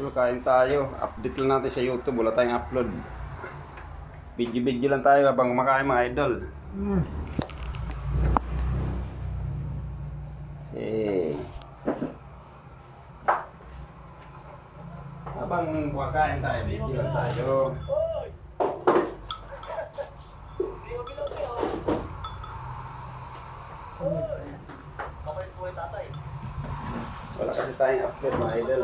idol, kain tayo. Update lang natin sa YouTube, wala tayong upload. Video-video lang tayo habang kumakain mga idol. Kasi habang kumakain tayo, video lang tayo. Wala kasi tayong upload mga idol.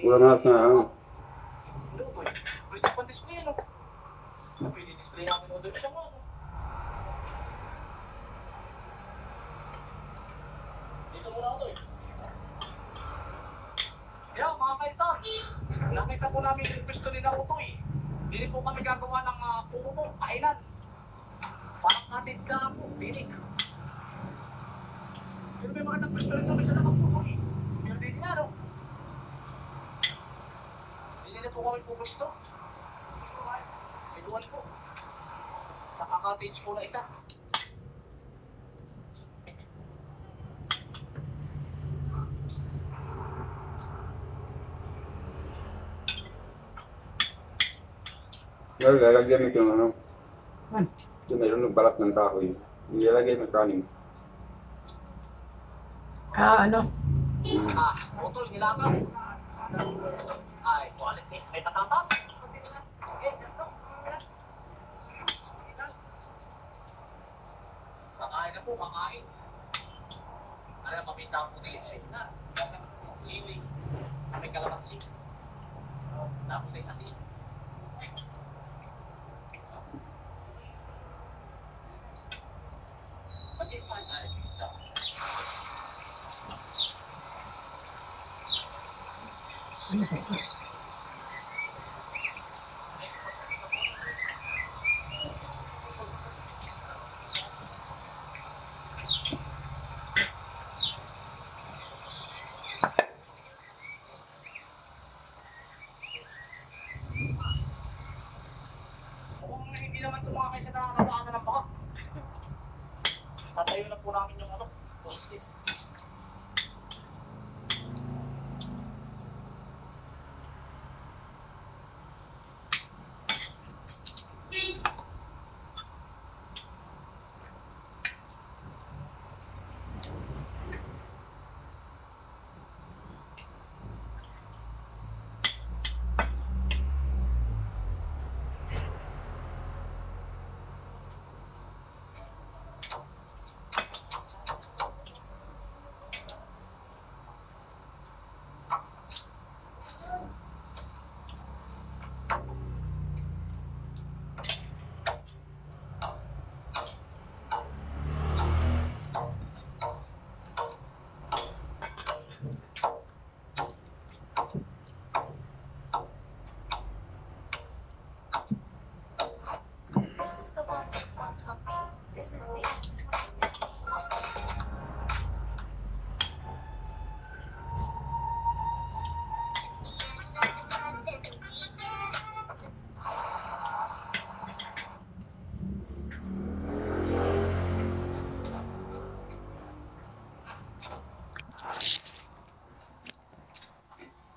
Wala nga sa ano. Dito muna ako to. Yeah, mga kaitan, nakita po namin yung pwesto ni Nautoy. Hindi po kami gagawa ng puno, kainan. Parang cottage lang po, pinig. Pero may mga nagpwesto rin kami sa nakapuno eh. Pero din niya, no? Hindi na po kami pupwesto. May duwan po. Saka cottage po na isa. Lalagyan mo yung ano. Ano? Yung mayroon ng balat ng kahoy. Ilalagay mo kanin. Ano? Utol, nilakas. Ay, quality. May tatatas. Okay, let's go. Kakain na po, kakain. Ano, mamisa po din. Sili. May kalamansi. Tapos ay asin. Hindi naman tumakay sa nakakadaanan ng baka. Tatayo na po namin yung ano. Post-it.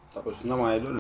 Tapos na mga idol.